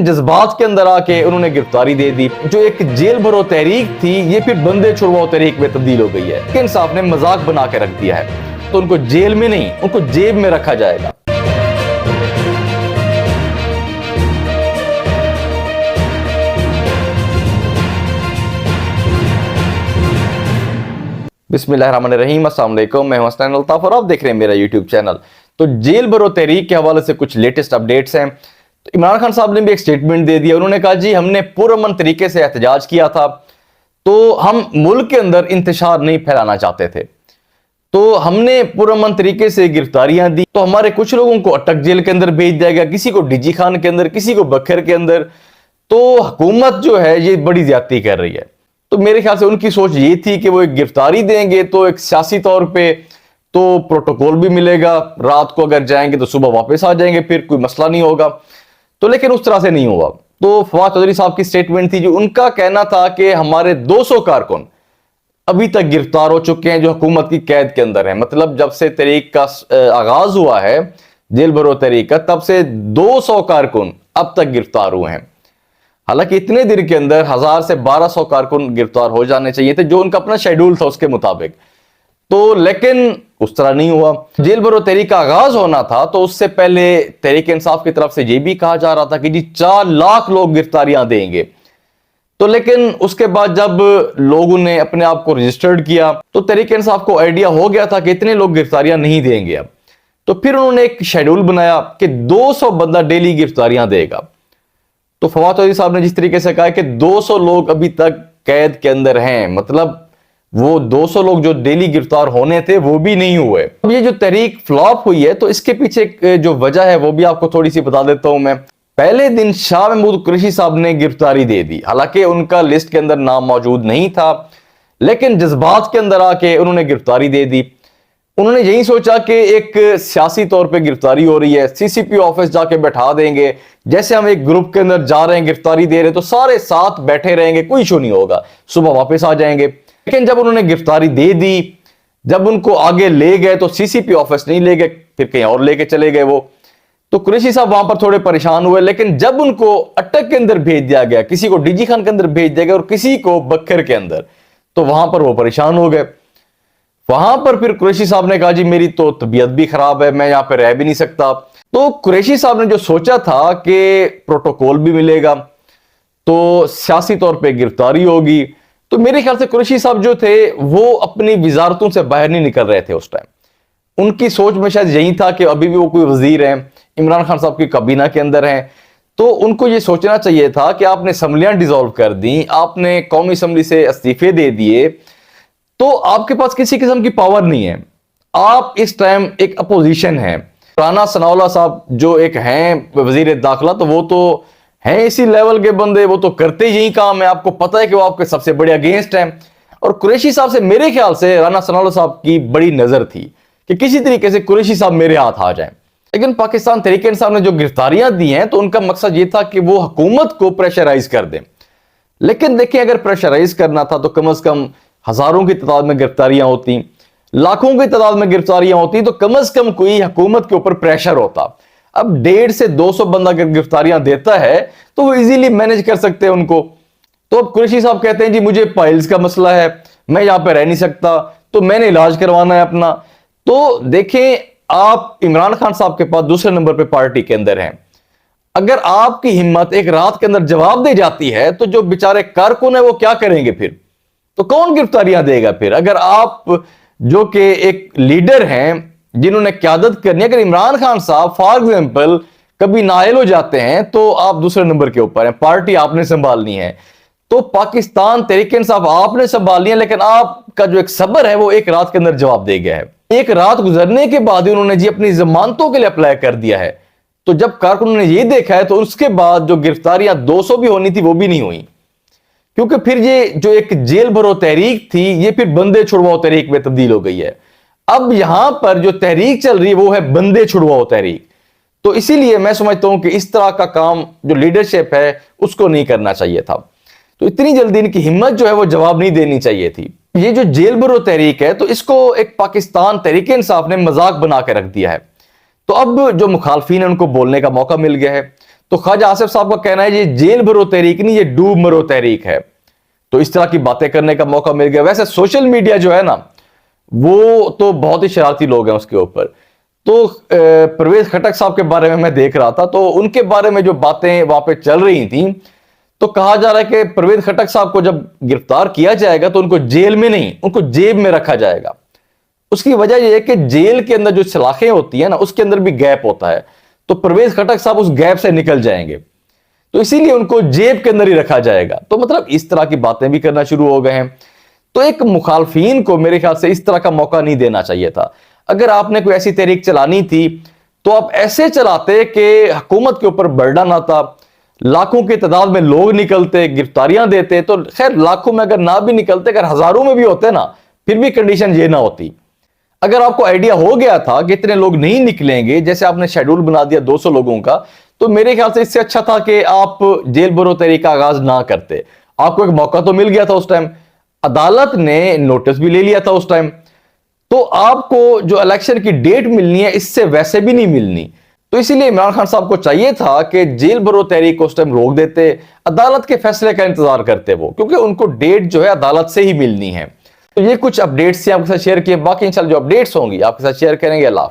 जज्बात के अंदर आके उन्होंने गिरफ्तारी दे दी। जो एक जेल भरो तहरीक थी ये फिर बंदे छुड़वाओ तहरीक में तब्दील हो गई है। इंसाफ ने मजाक बना के रख दिया है, तो उनको जेल में नहीं, उनको जेब में रखा जाएगा। बिस्मिल्लाहिर्रहमानिर्रहीम, अस्सलाम वालेकुम, मैं हूं हसनैन अल्ताफ और आप देख रहे हैं मेरा यूट्यूब चैनल। तो जेल भरो तहरीक के हवाले से कुछ लेटेस्ट अपडेट्स हैं। तो इमरान खान साहब ने भी एक स्टेटमेंट दे दिया। उन्होंने कहा जी हमने पुरअमन तरीके से एहतजाज किया था, तो हम मुल्क के अंदर इंतशार नहीं फैलाना चाहते थे, तो हमने पुरअमन तरीके से गिरफ्तारियां दी। तो हमारे कुछ लोगों को अटक जेल के अंदर भेज दिया गया, किसी को डीजी खान के अंदर, किसी को बखर के अंदर। तो हुकूमत जो है ये बड़ी ज्यादती कर रही है। तो मेरे ख्याल से उनकी सोच ये थी कि वो एक गिरफ्तारी देंगे तो एक सियासी तौर पे तो प्रोटोकॉल भी मिलेगा, रात को अगर जाएंगे तो सुबह वापस आ जाएंगे, फिर कोई मसला नहीं होगा। तो लेकिन उस तरह से नहीं हुआ। तो फवाद चौधरी साहब की स्टेटमेंट थी, जो उनका कहना था कि हमारे 200 कारकुन अभी तक गिरफ्तार हो चुके हैं जो हुकूमत की कैद के अंदर है। मतलब जब से तहरीक का आगाज हुआ है, जेल भरो तहरीक का, तब से 200 कारकुन अब तक गिरफ्तार हुए हैं। हालांकि इतने दिन के अंदर 1000 से 1200 कारकुन गिरफ्तार हो जाने चाहिए थे, जो उनका अपना शेड्यूल था उसके मुताबिक। तो लेकिन उस तरह नहीं हुआ। जेल भरो तहरीक का आगाज होना था तो उससे पहले तहरीक इंसाफ की तरफ से यह भी कहा जा रहा था कि जी 4 लाख लोग गिरफ्तारियां देंगे। तो लेकिन उसके बाद जब लोगों ने अपने आप को रजिस्टर्ड किया तो तहरीक इंसाफ को आइडिया हो गया था कि इतने लोग गिरफ्तारियां नहीं देंगे अब। तो फिर उन्होंने एक शेड्यूल बनाया कि 200 बंदा डेली गिरफ्तारियां देगा। तो फवाद चौधरी साहब ने जिस तरीके से कहा कि 200 लोग अभी तक कैद के अंदर हैं, मतलब वो 200 लोग जो डेली गिरफ्तार होने थे वो भी नहीं हुए। अब ये जो तहरीक फ्लॉप हुई है तो इसके पीछे जो वजह है वो भी आपको थोड़ी सी बता देता हूं मैं। पहले दिन शाह महमूद कुरैशी साहब ने गिरफ्तारी दे दी, हालांकि उनका लिस्ट के अंदर नाम मौजूद नहीं था, लेकिन जज्बात के अंदर आके उन्होंने गिरफ्तारी दे दी। उन्होंने यही सोचा कि एक सियासी तौर पे गिरफ्तारी हो रही है, सीसीपी ऑफिस जाके बैठा देंगे, जैसे हम एक ग्रुप के अंदर जा रहे हैं गिरफ्तारी दे रहे हैं तो सारे साथ बैठे रहेंगे, कोई इशू नहीं होगा, सुबह वापस आ जाएंगे। लेकिन जब उन्होंने गिरफ्तारी दे दी, जब उनको आगे ले गए तो सीसीपी ऑफिस नहीं ले गए, फिर कहीं और लेके चले गए वो। तो कुरैशी साहब वहां पर थोड़े परेशान हुए। लेकिन जब उनको अटक के अंदर भेज दिया गया, किसी को डीजी खान के अंदर भेज दिया गया और किसी को बखर के अंदर, तो वहां पर वो परेशान हो गए। वहां पर फिर कुरैशी साहब ने कहा जी मेरी तो तबीयत भी खराब है, मैं यहां पर रह भी नहीं सकता। तो कुरैशी साहब ने जो सोचा था कि प्रोटोकॉल भी मिलेगा तो सियासी तौर पे गिरफ्तारी होगी, तो मेरे ख्याल से कुरैशी साहब जो थे वो अपनी विजारतों से बाहर नहीं निकल रहे थे उस टाइम। उनकी सोच में शायद यही था कि अभी भी वो कोई वजीर हैं, इमरान खान साहब की काबीना के अंदर हैं, तो उनको ये सोचना चाहिए था कि आपने असम्बलियां डिसॉल्व कर दी, आपने कौमी असम्बली से इस्तीफे दे दिए, तो आपके पास किसी किस्म की पावर नहीं है। आप इस टाइम एक अपोजिशन है। राना सनाउल्लाह साहब जो एक हैं वजीर दाखिला, तो वो तो हैं इसी लेवल के बंदे, वो तो करते यही काम है। आपको पता है कि वो आपके सबसे बड़े अगेंस्ट हैं। और कुरैशी साहब से मेरे ख्याल से राना सनाउल्लाह साहब की बड़ी नजर थी कि किसी तरीके से कुरैशी साहब मेरे हाथ आ जाएं। लेकिन पाकिस्तान तहरीक इंसाफ ने जो गिरफ्तारियां दी हैं तो उनका मकसद ये था कि वो हुकूमत को प्रेशराइज कर दें। लेकिन देखिए, अगर प्रेशराइज करना था तो कम से कम हजारों की तादाद में गिरफ्तारियां होती, लाखों की तादाद में गिरफ्तारियां होती, तो कम से कम कोई हुकूमत के ऊपर प्रेशर होता। अब 150 से 200 बंदा अगर गिरफ्तारियां देता है तो वो इजीली मैनेज कर सकते हैं उनको। तो अब कुरैशी साहब कहते हैं जी मुझे पाइल्स का मसला है, मैं यहां पर रह नहीं सकता, तो मैंने इलाज करवाना है अपना। तो देखें, आप इमरान खान साहब के पास दूसरे नंबर पे पार्टी के अंदर हैं। अगर आपकी हिम्मत एक रात के अंदर जवाब दे जाती है तो जो बेचारे कारकुन है वो क्या करेंगे फिर? तो कौन गिरफ्तारियां देगा फिर? अगर आप जो कि एक लीडर हैं जिन्होंने क्यादत करनी है, अगर इमरान खान साहब फॉर एग्जाम्पल कभी नायल हो जाते हैं तो आप दूसरे नंबर के ऊपर हैं, पार्टी आपने संभालनी है। तो पाकिस्तान तहरीक इंसाफ आपने संभालनी है, लेकिन आपका जो एक सब्र है वो एक रात के अंदर जवाब दे गया है। एक रात गुजरने के बाद ही उन्होंने जी अपनी जमानतों के लिए अप्लाई कर दिया है। तो जब कारकुनों ने ये देखा है तो उसके बाद जो गिरफ्तारियां 200 भी होनी थी वो भी नहीं हुई, क्योंकि फिर ये जो एक जेल भरो तहरीक थी ये फिर बंदे छुड़वाओ तहरीक में तब्दील हो गई है। अब यहां पर जो तहरीक चल रही है वो है बंदे छुड़वाओ तहरीक। तो इसीलिए मैं समझता हूं कि इस तरह का काम जो लीडरशिप है उसको नहीं करना चाहिए था। तो इतनी जल्दी इनकी हिम्मत जो है वो जवाब नहीं देनी चाहिए थी। ये जो जेल भरो तहरीक है तो इसको एक पाकिस्तान तहरीक इंसाफ ने मजाक बना के रख दिया है। तो अब जो मुखालफीन है उनको बोलने का मौका मिल गया है। तो ख्वाजा आसिफ साहब का कहना है ये जेल भरो तहरीक नहीं, ये डूब मरो तहरीक है। तो इस तरह की बातें करने का मौका मिल गया। वैसे सोशल मीडिया जो है ना, वो तो बहुत ही शरारती लोग हैं उसके ऊपर। तो परवेज खटक साहब के बारे में मैं देख रहा था, तो उनके बारे में जो बातें वहां पे चल रही थी, तो कहा जा रहा है कि परवेज खटक साहब को जब गिरफ्तार किया जाएगा तो उनको जेल में नहीं, उनको जेब में रखा जाएगा। उसकी वजह यह है कि जेल के अंदर जो सलाखें होती है ना, उसके अंदर भी गैप होता है, तो परवेज खटक साहब उस गैप से निकल जाएंगे, तो इसीलिए उनको जेब के अंदर ही रखा जाएगा। तो मतलब इस तरह की बातें भी करना शुरू हो गए हैं। तो एक मुखालफीन को मेरे ख्याल से इस तरह का मौका नहीं देना चाहिए था। अगर आपने कोई ऐसी तहरीक चलानी थी तो आप ऐसे चलाते कि हुकूमत के ऊपर बर्डन आता, लाखों की तादाद में लोग निकलते, गिरफ्तारियां देते। तो खैर लाखों में अगर ना भी निकलते, अगर हजारों में भी होते ना, फिर भी कंडीशन ये ना होती। अगर आपको आइडिया हो गया था कि इतने लोग नहीं निकलेंगे, जैसे आपने शेड्यूल बना दिया 200 लोगों का, तो मेरे ख्याल से इससे अच्छा था कि आप जेल भरो तहरीक का आगाज ना करते। आपको एक मौका तो मिल गया था उस टाइम, अदालत ने नोटिस भी ले लिया था उस टाइम, तो आपको जो इलेक्शन की डेट मिलनी है इससे वैसे भी नहीं मिलनी। तो इसीलिए इमरान खान साहब को चाहिए था कि जेल भरो तहरीक को उस टाइम रोक देते, अदालत के फैसले का इंतजार करते वो, क्योंकि उनको डेट जो है अदालत से ही मिलनी है। तो ये कुछ अपडेट्स थी आपके साथ शेयर किए, बाकी इंशाल्लाह जो अपडेट्स होंगी आपके साथ शेयर करेंगे। अल्लाह।